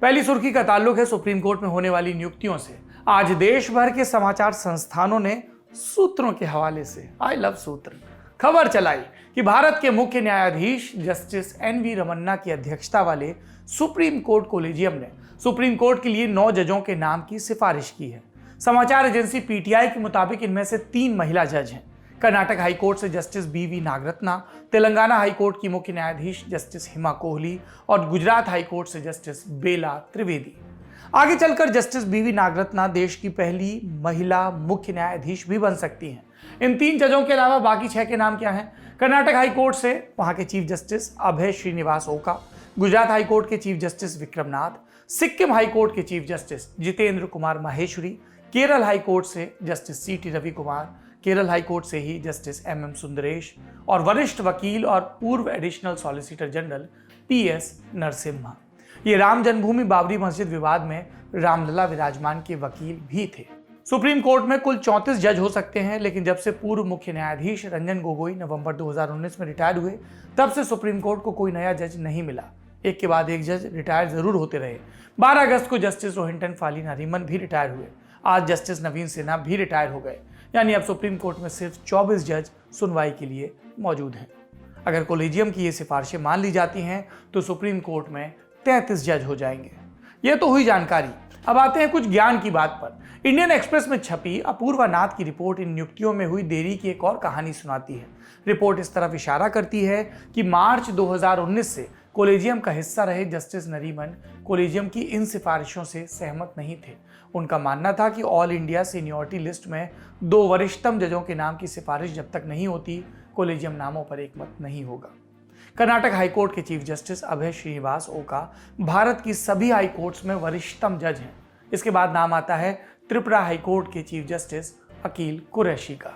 पहली सुर्खी का ताल्लुक है सुप्रीम कोर्ट में होने वाली नियुक्तियों से। आज देश भर के समाचार संस्थानों ने सूत्रों के हवाले से, आई लव सूत्र, खबर चलाई कि भारत के मुख्य न्यायाधीश जस्टिस एन.वी. रमन्ना की अध्यक्षता वाले सुप्रीम कोर्ट कोलेजियम ने सुप्रीम कोर्ट के लिए 9 जजों के नाम की सिफारिश की है। समाचार एजेंसी पीटीआई के मुताबिक इनमें से 3 महिला जज हैं। कर्नाटक हाईकोर्ट से justice BV. Nagarathna, Telangana high court की मुख्य न्यायाधीश जस्टिस हिमा कोहली और गुजरात हाईकोर्ट से जस्टिस बेला त्रिवेदी। आगे चलकर जस्टिस बी.वी. नागरत्ना देश की पहली महिला मुख्य न्यायाधीश भी बन सकती हैं। इन 3 जजों के अलावा बाकी 6 के नाम क्या हैं? कर्नाटक हाईकोर्ट से वहां के chief justice Abhay Srinivas Oka, Gujarat high court के chief justice Vikram Nath, Sikkim high court के chief justice Jitendra Kumar Maheshwari, Kerala high court से justice CT. Ravi Kumar, Kerala high court से ही जस्टिस एम.एम. सुंदरेश और वरिष्ठ वकील और पूर्व additional solicitor general PS. Narasimha. ये राम जन्मभूमि बाबरी मस्जिद विवाद में रामलला विराजमान के वकील भी थे। सुप्रीम कोर्ट में कुल 34 जज हो सकते हैं, लेकिन जब से पूर्व मुख्य न्यायाधीश रंजन गोगोई नवंबर 2019 में रिटायर हुए, तब से सुप्रीम कोर्ट को कोई नया जज नहीं मिला। एक के बाद एक जज रिटायर जरूर होते रहे। 12 अगस्त को जस्टिस रोहिंटन फाली नरीमन भी रिटायर हुए। आज जस्टिस नवीन सिन्हा भी रिटायर हो गए। यानी अब सुप्रीम कोर्ट में सिर्फ 24 जज सुनवाई के लिए मौजूद हैं। अगर कोलेजियम की ये सिफारिशें मान ली जाती हैं तो सुप्रीम कोर्ट में 33 जज हो जाएंगे। यह तो हुई जानकारी। अब आते हैं कुछ ज्ञान की बात पर। इंडियन एक्सप्रेस में छपी अपूर्वा नाथ की रिपोर्ट इन नियुक्तियों में हुई देरी की एक और कहानी सुनाती है। रिपोर्ट इस तरफ इशारा करती है कि मार्च 2019 से कोलेजियम का हिस्सा रहे जस्टिस नरीमन कोलेजियम की इन सिफारिशों से सहमत नहीं थे। उनका मानना था कि ऑल इंडिया सीनियरिटी लिस्ट में 2 वरिष्ठतम जजों के नाम की सिफारिश जब तक नहीं होती, कोलेजियम नामों पर एकमत नहीं होगा। कर्नाटक हाईकोर्ट के चीफ जस्टिस अभय श्रीनिवास ओका भारत की सभी हाईकोर्ट्स में वरिष्ठतम जज हैं। इसके बाद नाम आता है त्रिपुरा हाईकोर्ट के चीफ जस्टिस अकील कुरैशी का।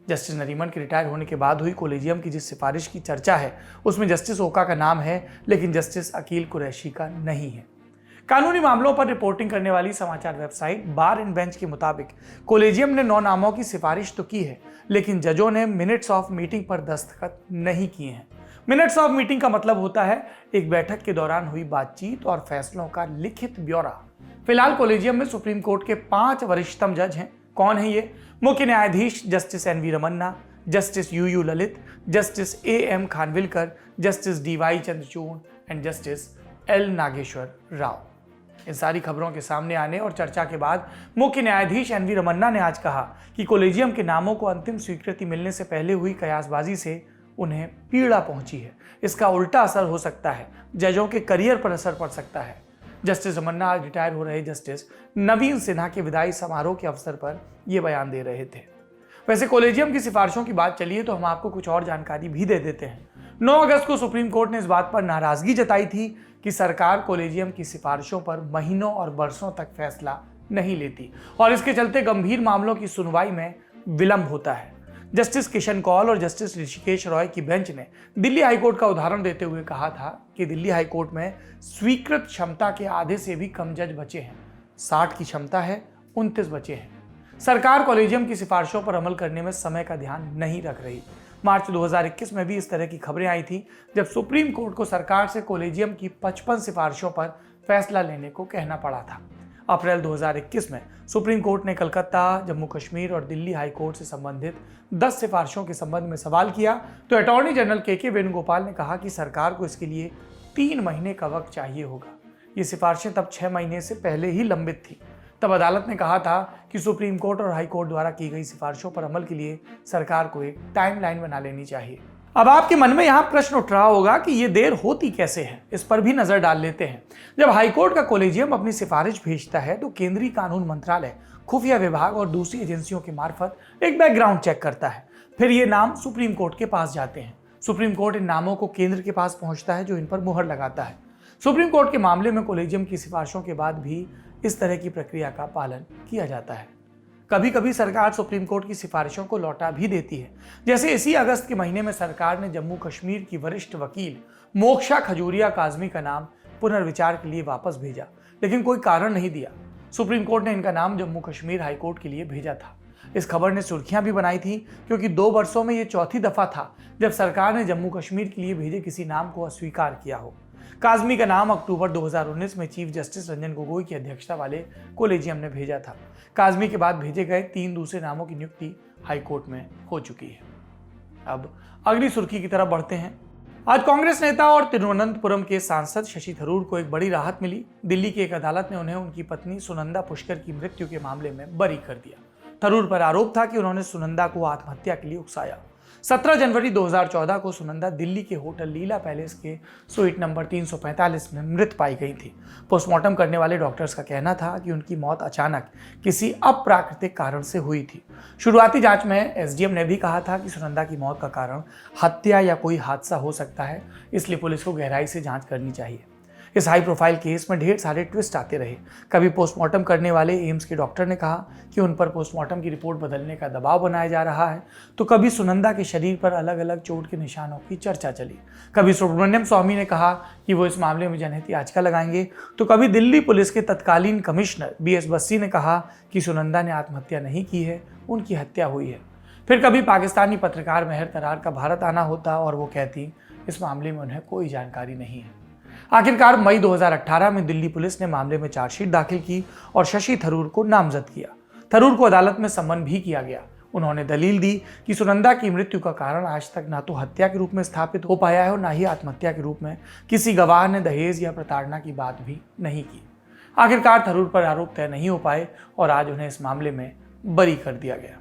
जस्टिस नरीमन के रिटायर होने के बाद हुई कोलेजियम की जिस सिफारिश की चर्चा है, उसमें जस्टिस ओका का नाम है, लेकिन जस्टिस अकील कुरैशी का नहीं है। कानूनी मामलों पर रिपोर्टिंग करने वाली समाचार वेबसाइट बार एंड बेंच के मुताबिक कोलेजियम ने 9 नामों की सिफारिश तो की है, लेकिन जजों ने मिनट्स ऑफ मीटिंग पर दस्तखत नहीं किए हैं। मिनट्स ऑफ मीटिंग का मतलब होता है एक बैठक के दौरान हुई बातचीत और फैसलों का लिखित ब्यौरा। फिलहाल कोलेजियम में सुप्रीम कोर्ट के 5 वरिष्ठतम जज हैं। कौन है ये? मुख्य न्यायाधीश justice NV. Ramana, justice U Lalit, justice AM. Khanwilkar, justice DY. Chandrachud and justice L. Nageswara Rao. इन सारी खबरों के सामने आने और चर्चा के बाद मुख्य न्यायाधीश एन.वी. रमन्ना ने आज कहा कि कोलेजियम के नामों को अंतिम स्वीकृति मिलने से पहले हुई कयासबाजी से उन्हें पीड़ा पहुंची है। इसका उल्टा असर हो सकता है, जजों के करियर पर असर पड़ सकता है। जस्टिस रमन्ना आज रिटायर हो रहे जस्टिस नवीन सिन्हा के विदाई समारोह के अवसर पर यह बयान दे रहे थे। वैसे कोलेजियम की सिफारिशों की बात चली है तो हम आपको कुछ और जानकारी भी दे देते हैं। 9 अगस्त को सुप्रीम कोर्ट ने इस बात पर नाराजगी जताई थी कि सरकार कोलेजियम की सिफारिशों पर महीनों और बरसों तक फैसला नहीं लेती और इसके चलते गंभीर मामलों की सुनवाई में विलंब होता है। जस्टिस किशन कौल और जस्टिस ऋषिकेश रॉय की बेंच ने दिल्ली हाईकोर्ट का उदाहरण देते हुए कहा था कि दिल्ली हाईकोर्ट में स्वीकृत क्षमता के आधे से भी कम जज बचे हैं। 60 की क्षमता है, 29 बचे हैं। सरकार कोलेजियम की सिफारिशों पर अमल करने में समय का ध्यान नहीं रख रही। मार्च 2021 में भी इस तरह की खबरें आई थी, जब सुप्रीम कोर्ट को सरकार से कोलेजियम की 55 सिफारिशों पर फैसला लेने को कहना पड़ा था। अप्रैल 2021 में सुप्रीम कोर्ट ने कलकत्ता, जम्मू कश्मीर और दिल्ली हाई कोर्ट से संबंधित 10 सिफारिशों के संबंध में सवाल किया तो अटॉर्नी जनरल के वेणुगोपाल ने कहा कि सरकार को इसके लिए 3 महीने का वक्त चाहिए होगा। ये सिफारिशें तब 6 महीने से पहले ही लंबित थी। तब अदालत ने कहा था कि सुप्रीम कोर्ट और हाई कोर्ट द्वारा की गई सिफारिशों पर अमल के लिए सरकार को एक टाइमलाइन बना लेनी चाहिए। अब आपके मन में यहाँ प्रश्न उठ रहा होगा कि ये देर होती कैसे है, इस पर भी नजर डाल लेते हैं। जब हाईकोर्ट का कोलेजियम अपनी सिफारिश भेजता है तो केंद्रीय कानून मंत्रालय, खुफिया विभाग और दूसरी एजेंसियों के मार्फत एक बैकग्राउंड चेक करता है। फिर ये नाम सुप्रीम कोर्ट के पास जाते हैं। सुप्रीम कोर्ट इन नामों को केंद्र के पास पहुंचता है, जो इन पर मुहर लगाता है। सुप्रीम कोर्ट के मामले में कोलेजियम की सिफारिशों के बाद भी इस तरह की प्रक्रिया का पालन किया जाता है। कभी कभी सरकार सुप्रीम कोर्ट की सिफारिशों को लौटा भी देती है। जैसे इसी अगस्त के महीने में सरकार ने जम्मू कश्मीर की वरिष्ठ वकील मोक्षा खजूरिया काजमी का नाम पुनर्विचार के लिए वापस भेजा, लेकिन कोई कारण नहीं दिया। सुप्रीम कोर्ट ने इनका नाम जम्मू कश्मीर हाईकोर्ट के लिए भेजा था। इस खबर ने सुर्खियां भी बनाई थी, क्योंकि 2 वर्षों में यह चौथी दफा था जब सरकार ने जम्मू कश्मीर के लिए भेजे किसी नाम को अस्वीकार किया हो। काजमी का नाम अक्टूबर 2019 में चीफ जस्टिस रंजन गोगोई की अध्यक्षता वाले कोलेजियम ने भेजा था। काजमी के बाद भेजे गए 3 दूसरे नामों की नियुक्ति हाईकोर्ट में हो चुकी है। अब अगली सुर्खी की तरफ बढ़ते हैं। आज कांग्रेस नेता और तिरुवनंतपुरम के सांसद शशि थरूर को एक बड़ी राहत मिली। दिल्ली की एक अदालत ने उन्हें उनकी पत्नी सुनंदा पुष्कर की मृत्यु के मामले में बरी कर दिया। थरूर पर आरोप था कि उन्होंने सुनंदा को आत्महत्या के लिए उकसाया। 17 जनवरी 2014 को सुनंदा दिल्ली के होटल लीला पैलेस के स्वीट नंबर 345 में मृत पाई गई थी। पोस्टमार्टम करने वाले डॉक्टर्स का कहना था कि उनकी मौत अचानक किसी अप्राकृतिक कारण से हुई थी। शुरुआती जांच में एसडीएम ने भी कहा था कि सुनंदा की मौत का कारण हत्या या कोई हादसा हो सकता है, इसलिए पुलिस को गहराई से जांच करनी चाहिए। इस हाई प्रोफाइल केस में ढेर सारे ट्विस्ट आते रहे। कभी पोस्टमार्टम करने वाले एम्स के डॉक्टर ने कहा कि उन पर पोस्टमार्टम की रिपोर्ट बदलने का दबाव बनाया जा रहा है, तो कभी सुनंदा के शरीर पर अलग अलग चोट के निशानों की चर्चा चली। कभी सुब्रमण्यम स्वामी ने कहा कि वो इस मामले में जनहित याचिका लगाएंगे, तो कभी दिल्ली पुलिस के तत्कालीन कमिश्नर BS बस्सी ने कहा कि सुनंदा ने आत्महत्या नहीं की है, उनकी हत्या हुई है। फिर कभी पाकिस्तानी पत्रकार मेहर तरार का भारत आना होता और वो कहती इस मामले में उन्हें कोई जानकारी नहीं है। आखिरकार मई 2018 में दिल्ली पुलिस ने मामले में चार्जशीट दाखिल की और शशि थरूर को नामजद किया। थरूर को अदालत में सम्मन भी किया गया। उन्होंने दलील दी कि सुनंदा की मृत्यु का कारण आज तक ना तो हत्या के रूप में स्थापित हो पाया है और ना ही आत्महत्या के रूप में। किसी गवाह ने दहेज या प्रताड़ना की बात भी नहीं की। आखिरकार थरूर पर आरोप तय नहीं हो पाए और आज उन्हें इस मामले में बरी कर दिया गया।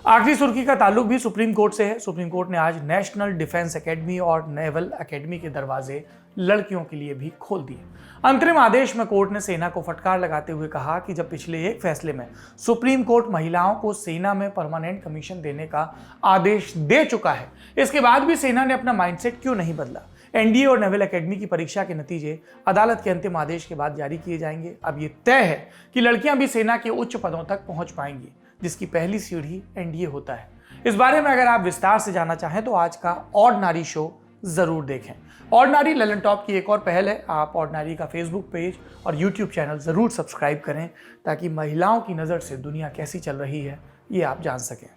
आखिरी सुर्खी का ताल्लुक भी सुप्रीम कोर्ट से है। सुप्रीम कोर्ट ने आज नेशनल डिफेंस एकेडमी और नेवल एकेडमी के दरवाजे लड़कियों के लिए भी खोल दिए। अंतरिम आदेश में कोर्ट ने सेना को फटकार लगाते हुए कहा कि जब पिछले एक फैसले में सुप्रीम कोर्ट महिलाओं को सेना में परमानेंट कमीशन देने का आदेश दे चुका है, इसके बाद भी सेना ने अपना माइंडसेट क्यों नहीं बदला। एनडीए और नेवल एकेडमी की परीक्षा के नतीजे अदालत के अंतिम आदेश के बाद जारी किए जाएंगे। अब ये तय है कि लड़कियां भी सेना के उच्च पदों तक पहुंच पाएंगी, जिसकी पहली सीढ़ी एनडीए होता है। इस बारे में अगर आप विस्तार से जानना चाहें तो आज का ऑर्डिनरी शो जरूर देखें। ऑर्डिनरी ललन टॉप की एक और पहल है। आप ऑर्डिनरी का फेसबुक पेज और यूट्यूब चैनल जरूर सब्सक्राइब करें ताकि महिलाओं की नज़र से दुनिया कैसी चल रही है ये आप जान सकें।